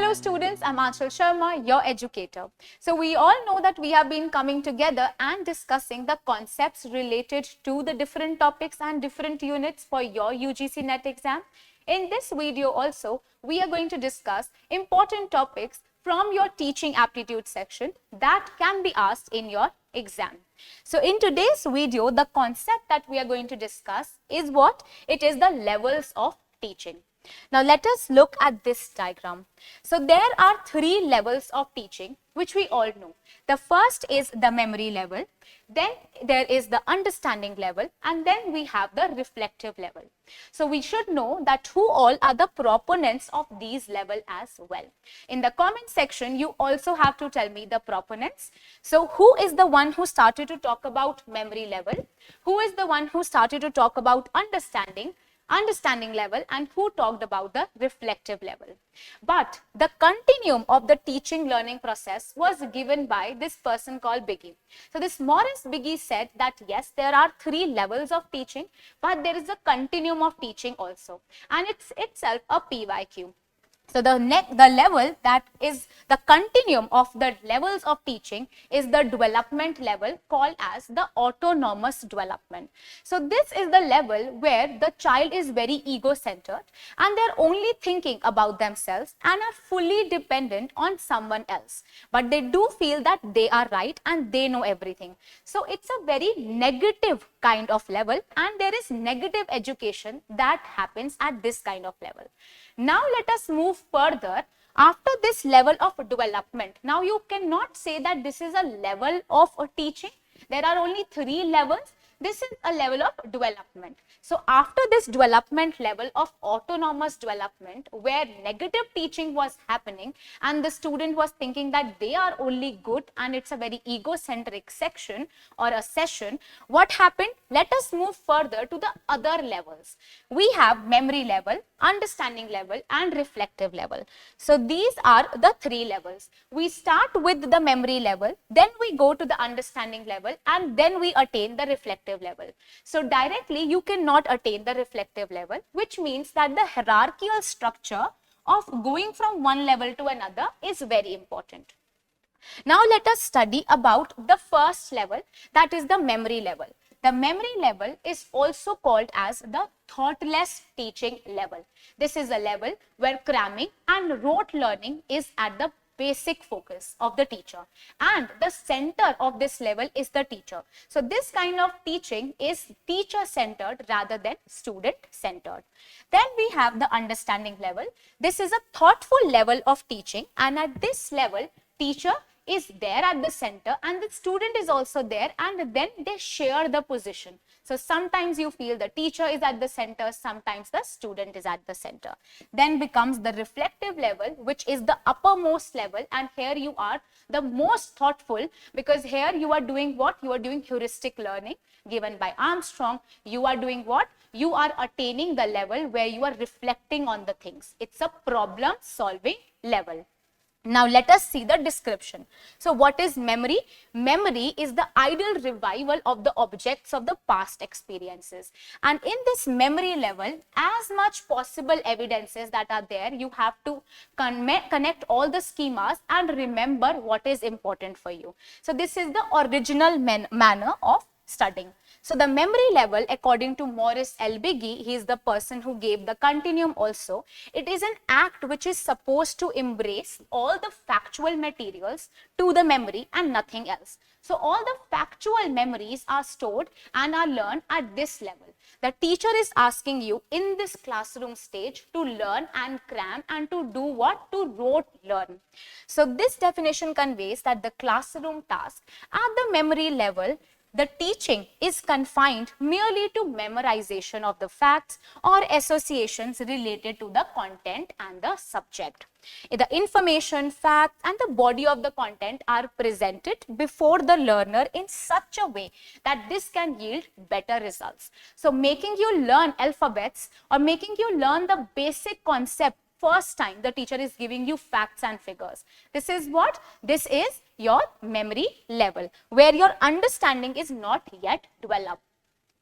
Hello students, I'm Aanchal Sharma, your educator. So we all know that we have been coming together and discussing the concepts related to the different topics and different units for your UGC NET exam. In this video also, we are going to discuss important topics from your teaching aptitude section that can be asked in your exam. So in today's video, the concept that we are going to discuss is what? It is the levels of teaching. Now let us look at this diagram. So there are three levels of teaching which we all know. The first is the memory level, then there is the understanding level, and then we have the reflective level. So we should know that who all are the proponents of these level as well. In the comment section, you also have to tell me the proponents. So who is the one who started to talk about memory level? Who is the one who started to talk about understanding level, and who talked about the reflective level? But the continuum of the teaching learning process was given by this person called Biggie. So this Morris Biggie said that yes, there are three levels of teaching, but there is a continuum of teaching also, and it's itself a PYQ. So the level that is the continuum of the levels of teaching is the development level called as the autonomous development. So this is the level where the child is very ego-centered and they're only thinking about themselves and are fully dependent on someone else. But they do feel that they are right and they know everything. So it's a very negative kind of level, and there is negative education that happens at this kind of level. Now let us move further. After this level of development, now you cannot say that this is a level of teaching. There are only three levels. This is a level of development. So after this development level of autonomous development, where negative teaching was happening and the student was thinking that they are only good and it's a very egocentric section or a session, what happened? Let us move further to the other levels. We have memory level, understanding level, and reflective level. So these are the three levels. We start with the memory level, then we go to the understanding level, and then we attain the reflective level. So directly you cannot attain the reflective level, which means that the hierarchical structure of going from one level to another is very important. Now let us study about the first level, that is the memory level. The memory level is also called as the thoughtless teaching level. This is a level where cramming and rote learning is at the basic focus of the teacher, and the center of this level is the teacher. So this kind of teaching is teacher centered rather than student centered. Then we have the understanding level. This is a thoughtful level of teaching, and at this level teacher is there at the center and the student is also there, and then they share the position. So sometimes you feel the teacher is at the center, sometimes the student is at the center. Then becomes the reflective level, which is the uppermost level, and here you are the most thoughtful, because here you are doing what? You are doing heuristic learning given by Armstrong. You are doing what? You are attaining the level where you are reflecting on the things. It's a problem solving level. Now let us see the description. So what is memory? Memory is the ideal revival of the objects of the past experiences. And in this memory level, as much possible evidences that are there, you have to connect all the schemas and remember what is important for you. So this is the original manner of studying. So the memory level, according to Morris L. Biggie, he is the person who gave the continuum also. It is an act which is supposed to embrace all the factual materials to the memory and nothing else. So all the factual memories are stored and are learned at this level. The teacher is asking you in this classroom stage to learn and cram and to do what? To rote learn. So this definition conveys that the classroom task at the memory level, the teaching is confined merely to memorization of the facts or associations related to the content and the subject. The information, facts, and the body of the content are presented before the learner in such a way that this can yield better results. So making you learn alphabets or making you learn the basic concept first time, the teacher is giving you facts and figures. This is what? This is your memory level, where your understanding is not yet developed.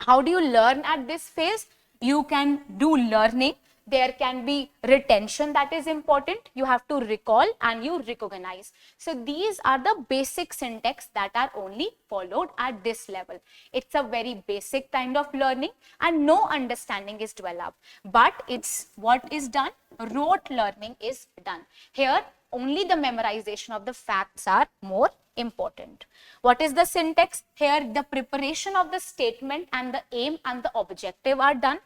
How do you learn at this phase? You can do learning There can be retention that is important. You have to recall and you recognize. So these are the basic syntax that are only followed at this level. It's a very basic kind of learning and no understanding is developed. But it's what is done? Rote learning is done. Here only the memorization of the facts are more important. What is the syntax? Here the preparation of the statement and the aim and the objective are done.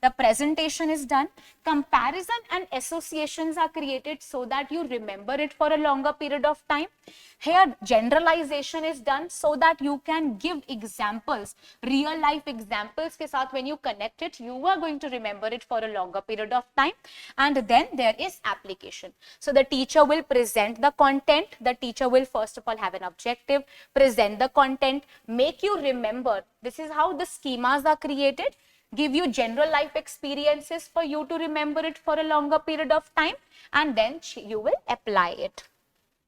The presentation is done. Comparison and associations are created so that you remember it for a longer period of time. Here generalization is done so that you can give examples, real life examples ke saath when you connect it, you are going to remember it for a longer period of time. And then there is application. So the teacher will present the content. The teacher will first of all have an objective, present the content, make you remember. This is how the schemas are created. Give you general life experiences for you to remember it for a longer period of time, and then you will apply it.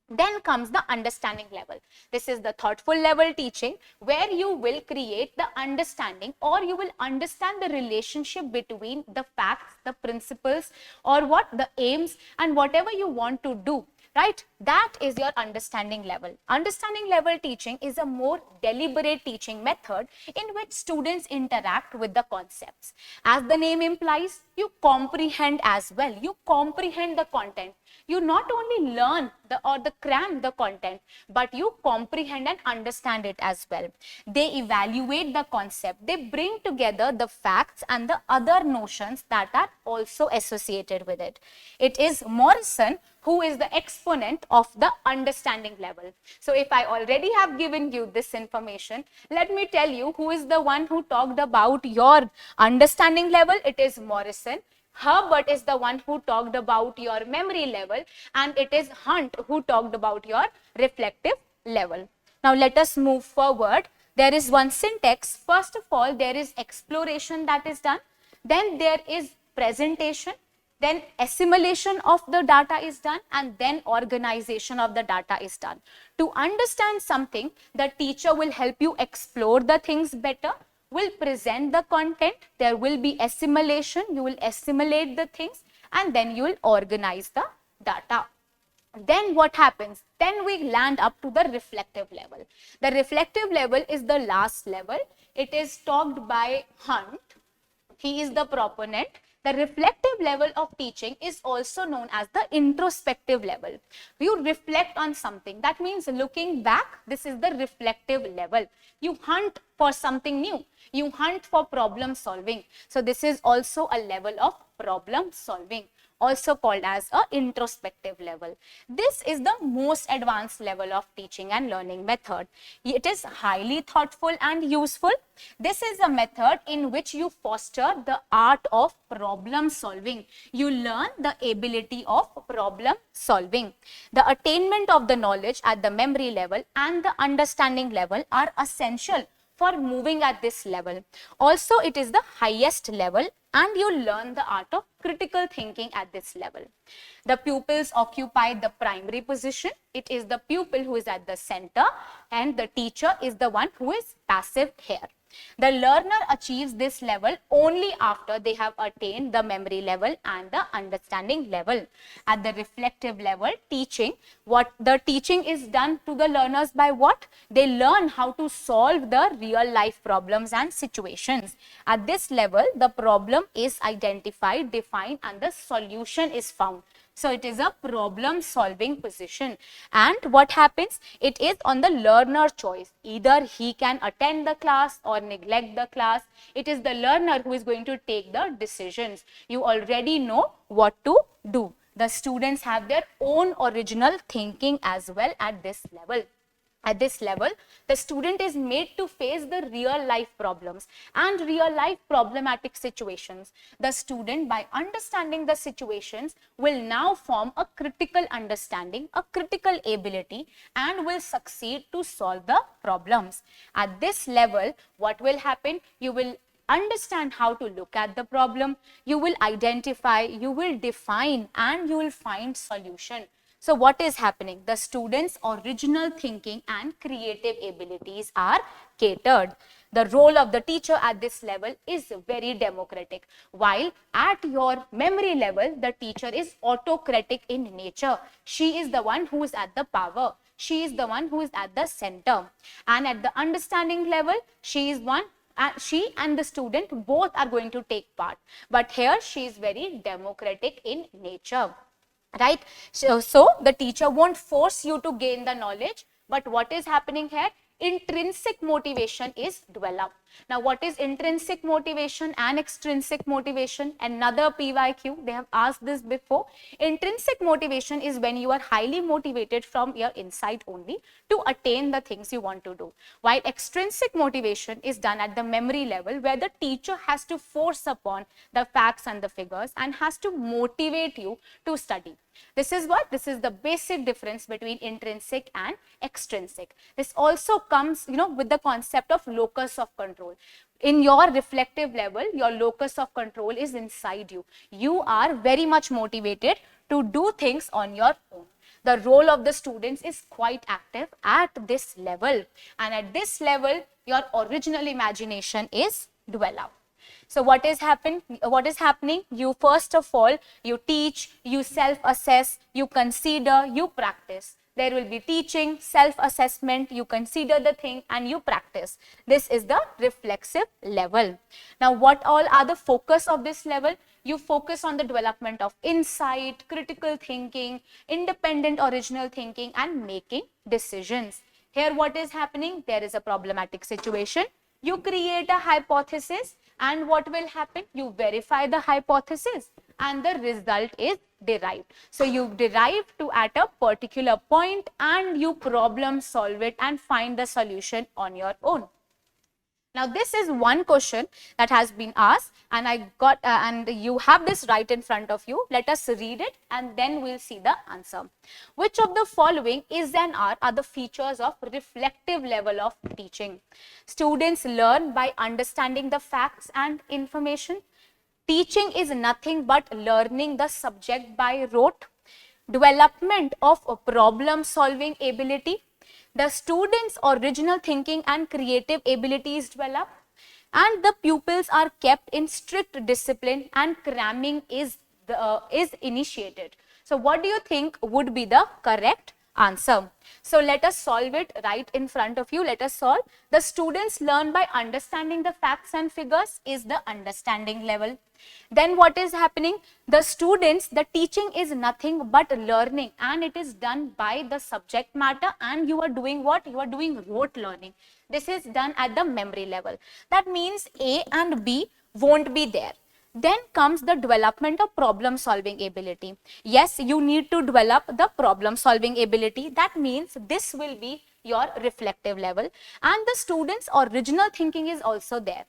Then comes the understanding level. This is the thoughtful level teaching where you will create the understanding, or you will understand the relationship between the facts, the principles, or what the aims and whatever you want to do. Right? That is your understanding level. Understanding level teaching is a more deliberate teaching method in which students interact with the concepts. As the name implies, you comprehend as well. You comprehend the content. You not only learn or cram the content, but you comprehend and understand it as well. They evaluate the concept. They bring together the facts and the other notions that are also associated with it. It is Morrison who is the exponent of the understanding level. So if I already have given you this information, let me tell you who is the one who talked about your understanding level. It is Morrison. Herbert is the one who talked about your memory level, and it is Hunt who talked about your reflective level. Now let us move forward. There is one syntax. First of all, there is exploration that is done. Then there is presentation. Then assimilation of the data is done, and then organization of the data is done. To understand something, the teacher will help you explore the things better, will present the content, there will be assimilation, you will assimilate the things, and then you will organize the data. Then what happens? Then we land up to the reflective level. The reflective level is the last level. It is talked by Hunt. He is the proponent. The reflective level of teaching is also known as the introspective level. You reflect on something. That means looking back, this is the reflective level. You hunt for something new. You hunt for problem solving. So this is also a level of problem solving, also called as a introspective level. This is the most advanced level of teaching and learning method. It is highly thoughtful and useful. This is a method in which you foster the art of problem solving. You learn the ability of problem solving. The attainment of the knowledge at the memory level and the understanding level are essential for moving at this level. Also, it is the highest level, and you learn the art of critical thinking at this level. The pupils occupy the primary position. It is the pupil who is at the center, and the teacher is the one who is passive here. The learner achieves this level only after they have attained the memory level and the understanding level. At the reflective level, teaching is done to the learners by what? They learn how to solve the real life problems and situations. At this level, the problem is identified, defined, and the solution is found. So it is a problem solving position. And what happens? It is on the learner choice. Either he can attend the class or neglect the class. It is the learner who is going to take the decisions. You already know what to do. The students have their own original thinking as well at this level. At this level, the student is made to face the real life problems and real life problematic situations. The student, by understanding the situations, will now form a critical understanding, a critical ability, and will succeed to solve the problems. At this level, what will happen? You will understand how to look at the problem, you will identify, you will define, and you will find solution. So what is happening? The students' original thinking and creative abilities are catered. The role of the teacher at this level is very democratic, while at your memory level, the teacher is autocratic in nature. She is the one who is at the power. She is the one who is at the center. And at the understanding level, she is one, she and the student both are going to take part. But here she is very democratic in nature, right? So the teacher won't force you to gain the knowledge, but what is happening here? Intrinsic motivation is developed. Now, what is intrinsic motivation and extrinsic motivation? Another PYQ, they have asked this before. Intrinsic motivation is when you are highly motivated from your inside only to attain the things you want to do, while extrinsic motivation is done at the memory level, where the teacher has to force upon the facts and the figures and has to motivate you to study. This is what? This is the basic difference between intrinsic and extrinsic. This also comes, with the concept of locus of control. In your reflective level, your locus of control is inside you. You are very much motivated to do things on your own. The role of the students is quite active at this level. And at this level, your original imagination is developed. So what is happening? You first of all, you teach, you self-assess, you consider, you practice. There will be teaching, self-assessment, you consider the thing and you practice. This is the reflexive level. Now, what all are the focus of this level? You focus on the development of insight, critical thinking, independent original thinking and making decisions. Here what is happening? There is a problematic situation. You create a hypothesis and what will happen? You verify the hypothesis and the result is derived. So you derive to at a particular point and you problem solve it and find the solution on your own. Now this is one question that has been asked and and you have this right in front of you. Let us read it and then we'll see the answer. Which of the following is and are the features of reflective level of teaching? Students learn by understanding the facts and information. Teaching is nothing but learning the subject by rote. Development of a problem solving ability. The students' original thinking and creative abilities develop, and the pupils are kept in strict discipline and cramming is initiated. So what do you think would be the correct answer? So let us solve it right in front of you. Let us solve. The students learn by understanding the facts and figures is the understanding level. Then what is happening? The students, the teaching is nothing but learning and it is done by the subject matter and you are doing what? You are doing rote learning. This is done at the memory level. That means A and B won't be there. Then comes the development of problem solving ability. Yes, you need to develop the problem solving ability. That means this will be your reflective level and the students' original thinking is also there.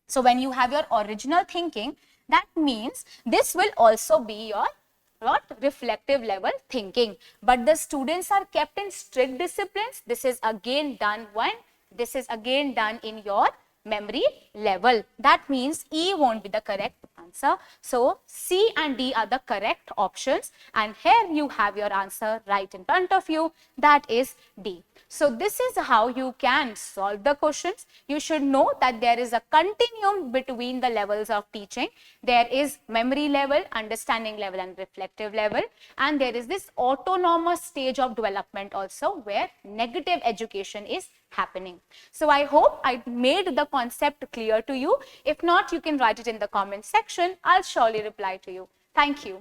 So when you have your original thinking, that means this will also be your reflective level thinking. But the students are kept in strict disciplines. This is again done when? This is again done in your memory level. That means E won't be the correct answer. So C and D are the correct options and here you have your answer right in front of you. That is D. So this is how you can solve the questions. You should know that there is a continuum between the levels of teaching. There is memory level, understanding level and reflective level. And there is this autonomous stage of development also where negative education is happening. So I hope I made the concept clear to you. If not, you can write it in the comment section. I'll surely reply to you. Thank you.